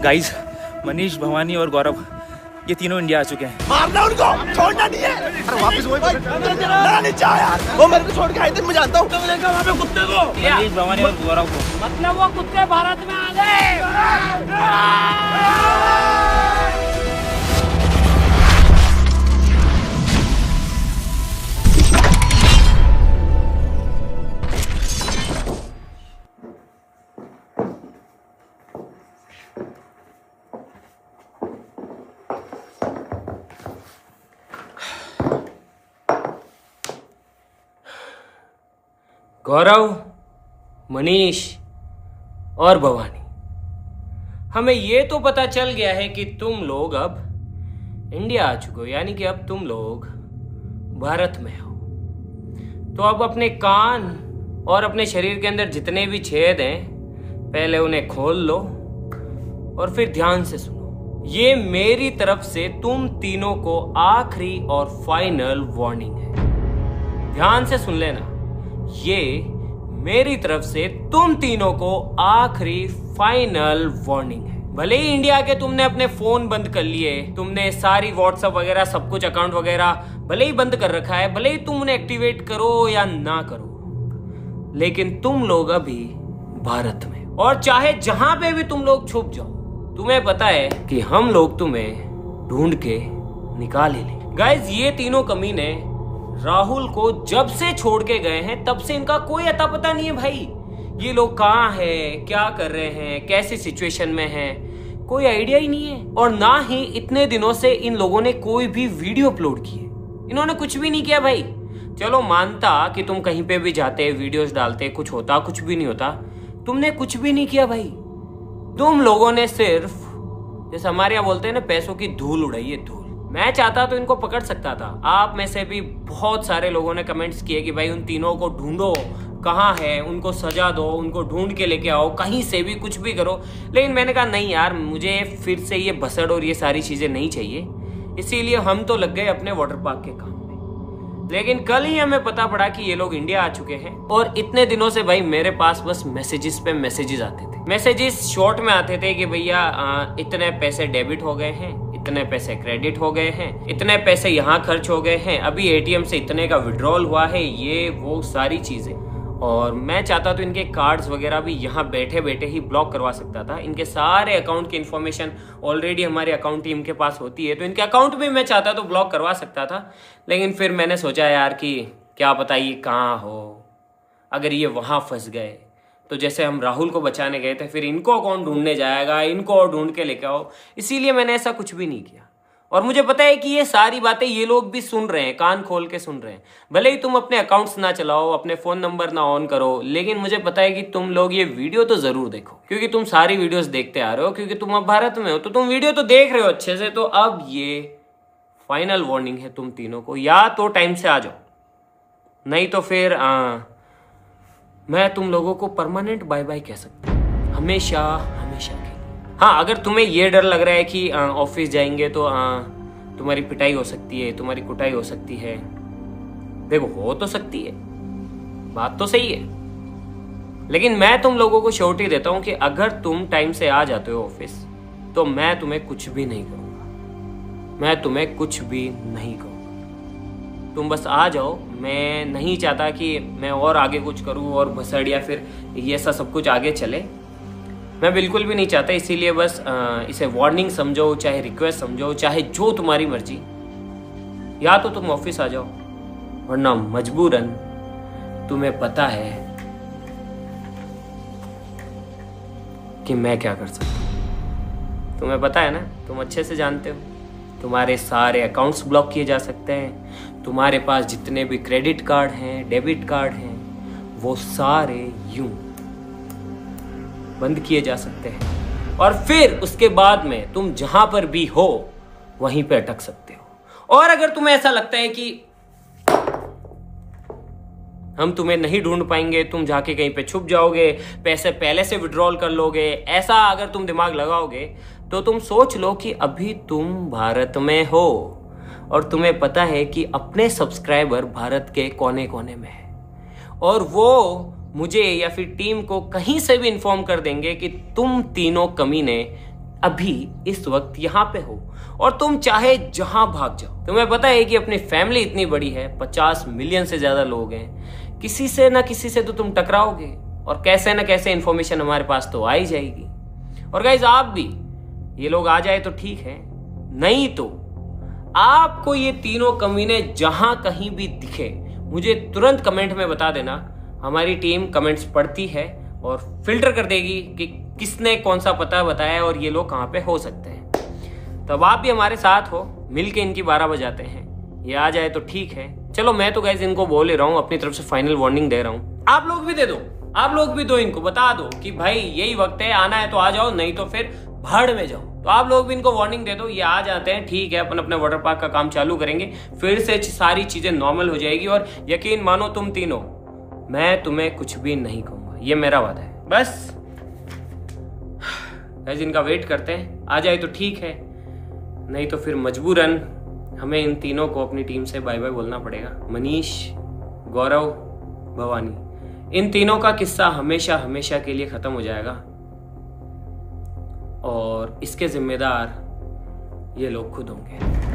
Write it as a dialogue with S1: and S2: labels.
S1: Guys, Manish, Bhavani और गौरव ये तीनों इंडिया आ चुके हैं।
S2: मारना उनको, छोड़ना नहीं है। अरे वापस वही नहीं चाह यार, वो मेरे को छोड़ के आए थे, मैं जानता हूँ वहाँ पे कुत्ते को।
S1: मनीष, भवानी और गौरव को
S3: मतलब वो कुत्ते भारत में आ गए।
S4: गौरव, मनीष और भवानी, हमें ये तो पता चल गया है कि तुम लोग अब इंडिया आ चुके हो, यानी कि अब तुम लोग भारत में हो। तो अब अपने कान और अपने शरीर के अंदर जितने भी छेद हैं पहले उन्हें खोल लो और फिर ध्यान से सुनो। ये मेरी तरफ से तुम तीनों को आखिरी और फाइनल वार्निंग है। ध्यान से सुन लेना, ये मेरी तरफ से तुम तीनों को आखिरी फाइनल वार्निंग है। भले ही इंडिया के तुमने अपने फोन बंद कर लिए, तुमने सारी व्हाट्सएप वगैरह सब कुछ अकाउंट वगैरह भले ही बंद कर रखा है, भले ही तुम उन्हें एक्टिवेट करो या ना करो, लेकिन तुम लोग अभी भारत में, और चाहे जहां पे भी तुम लोग छुप जाओ, तुम्हें पता है कि हम लोग तुम्हें ढूंढ के निकाल ही लेंगे। गाइस, ये तीनों कमीने राहुल को जब से छोड़ के गए हैं तब से इनका कोई अता पता नहीं है भाई। ये लोग कहाँ हैं, क्या कर रहे हैं, कैसी सिचुएशन में हैं, कोई आइडिया ही नहीं है। और ना ही इतने दिनों से इन लोगों ने कोई भी वीडियो अपलोड की है। इन्होंने कुछ भी नहीं किया भाई। चलो मानता कि तुम कहीं पे भी जाते, वीडियोस डालते, कुछ होता, कुछ भी नहीं होता। तुमने कुछ भी नहीं किया भाई। तुम लोगों ने सिर्फ, जैसे हमारे यहाँ बोलते हैं ना, पैसों की धूल उड़ाई है, धूल। मैं चाहता तो इनको पकड़ सकता था। आप में से भी बहुत सारे लोगों ने कमेंट्स किए कि भाई उन तीनों को ढूंढो, कहाँ है, उनको सजा दो, उनको ढूंढ के लेके आओ, कहीं से भी कुछ भी करो। लेकिन मैंने कहा नहीं यार, मुझे फिर से ये भसड़ और ये सारी चीजें नहीं चाहिए। इसीलिए हम तो लग गए अपने वाटर पार्क के काम में। लेकिन कल ही हमें पता पड़ा कि ये लोग इंडिया आ चुके हैं। और इतने दिनों से भाई मेरे पास बस मैसेजेस पे मैसेजेस आते थे। मैसेजेस शॉर्ट में आते थे कि भैया इतने पैसे डेबिट हो गए हैं, इतने पैसे क्रेडिट हो गए हैं, इतने पैसे यहाँ खर्च हो गए हैं, अभी एटीएम से इतने का विड्रॉल हुआ है, ये वो सारी चीजें। और मैं चाहता तो इनके कार्ड्स वगैरह भी यहाँ बैठे बैठे ही ब्लॉक करवा सकता था। इनके सारे अकाउंट की इन्फॉर्मेशन ऑलरेडी हमारे अकाउंट टीम के पास होती है, तो इनके अकाउंट भी मैं चाहता तो ब्लॉक करवा सकता था। लेकिन फिर मैंने सोचा यार कि क्या पता ये कहाँ हो, अगर ये वहाँ फंस गए तो जैसे हम राहुल को बचाने गए थे, फिर इनको कौन ढूंढने जाएगा, इनको और ढूंढ के लेके आओ। इसीलिए मैंने ऐसा कुछ भी नहीं किया। और मुझे पता है कि ये सारी बातें ये लोग भी सुन रहे हैं, कान खोल के सुन रहे हैं। भले ही तुम अपने अकाउंट्स ना चलाओ, अपने फोन नंबर ना ऑन करो, लेकिन मुझे पता है कि तुम लोग ये वीडियो तो जरूर देखो, क्योंकि तुम सारी वीडियोस देखते आ रहे हो, क्योंकि तुम अब भारत में हो, तो तुम वीडियो तो देख रहे हो अच्छे से। तो अब ये फाइनल वार्निंग है तुम तीनों को, या तो टाइम से आ जाओ, नहीं तो फिर मैं तुम लोगों को परमानेंट बाय बाय कह सकता हूँ, हमेशा हमेशा के लिए। हाँ, अगर तुम्हें ये डर लग रहा है कि ऑफिस जाएंगे तो तुम्हारी पिटाई हो सकती है, तुम्हारी कुटाई हो सकती है, देखो हो तो सकती है, बात तो सही है। लेकिन मैं तुम लोगों को श्योरिटी देता हूँ कि अगर तुम टाइम से आ जाते हो ऑफिस तो मैं तुम्हें कुछ भी नहीं करूँगा, मैं तुम्हें कुछ भी नहीं करूँगा। तुम बस आ जाओ। मैं नहीं चाहता कि मैं और आगे कुछ करूं और भसड़ या फिर ये सब कुछ आगे चले, मैं बिल्कुल भी नहीं चाहता। इसीलिए बस इसे वार्निंग समझो, चाहे रिक्वेस्ट समझो, चाहे जो तुम्हारी मर्जी। या तो तुम ऑफिस आ जाओ, वरना मजबूरन तुम्हें पता है कि मैं क्या कर सकता हूं। तुम्हें पता है ना, तुम अच्छे से जानते हो। तुम्हारे सारे अकाउंट्स ब्लॉक किए जा सकते हैं, तुम्हारे पास जितने भी क्रेडिट कार्ड हैं, डेबिट कार्ड हैं, वो सारे यूं बंद किए जा सकते हैं। और फिर उसके बाद में तुम जहां पर भी हो वहीं पे अटक सकते हो। और अगर तुम्हें ऐसा लगता है कि हम तुम्हें नहीं ढूंढ पाएंगे, तुम जाके कहीं पे छुप जाओगे, पैसे पहले से विड्रॉल कर लोगे, ऐसा अगर तुम दिमाग लगाओगे तो तुम सोच लो कि अभी तुम भारत में हो और तुम्हें पता है कि अपने सब्सक्राइबर भारत के कोने कोने में है, और वो मुझे या फिर टीम को कहीं से भी इन्फॉर्म कर देंगे कि तुम तीनों कमीने अभी इस वक्त यहाँ पे हो और तुम चाहे जहां भाग जाओ। तुम्हें पता है कि अपनी फैमिली इतनी बड़ी है, 50 मिलियन से ज्यादा लोग हैं, किसी से ना किसी से तो तुम टकराओगे और कैसे ना कैसे इंफॉर्मेशन हमारे पास तो आ ही जाएगी। और गाइज आप भी, ये लोग आ जाए तो ठीक है, नहीं तो आपको ये तीनों कमीने जहां कहीं भी दिखे मुझे तुरंत कमेंट में बता देना। हमारी टीम कमेंट्स पढ़ती है और फिल्टर कर देगी कि किसने कौन सा पता बताया और ये लोग कहाँ पे हो सकते हैं। तब आप भी हमारे साथ हो, मिलके इनकी 12 बजाते हैं। ये आ जाए तो ठीक है। चलो मैं तो गाइस इनको बोल ही रहा हूँ, अपनी तरफ से फाइनल वार्निंग दे रहा हूँ। आप लोग भी दे दो, आप लोग भी दो, इनको बता दो कि भाई यही वक्त है, आना है तो आ जाओ, नहीं तो फिर भाड़ में जाओ। तो आप लोग भी इनको वार्निंग दे दो, ये आ जाते हैं, ठीक है, अपन अपने वाटर पार्क का काम चालू करेंगे, फिर से सारी चीजें नॉर्मल हो जाएगी। और यकीन मानो तुम तीनों, मैं तुम्हें कुछ भी नहीं कहूंगा, ये मेरा वादा है। बस गाइस इनका वेट करते हैं, आ जाए तो ठीक है, नहीं तो फिर मजबूरन हमें इन तीनों को अपनी टीम से बाय बाय बोलना पड़ेगा। मनीष, गौरव, भवानी, इन तीनों का किस्सा हमेशा हमेशा के लिए खत्म हो जाएगा और इसके जिम्मेदार ये लोग खुद होंगे।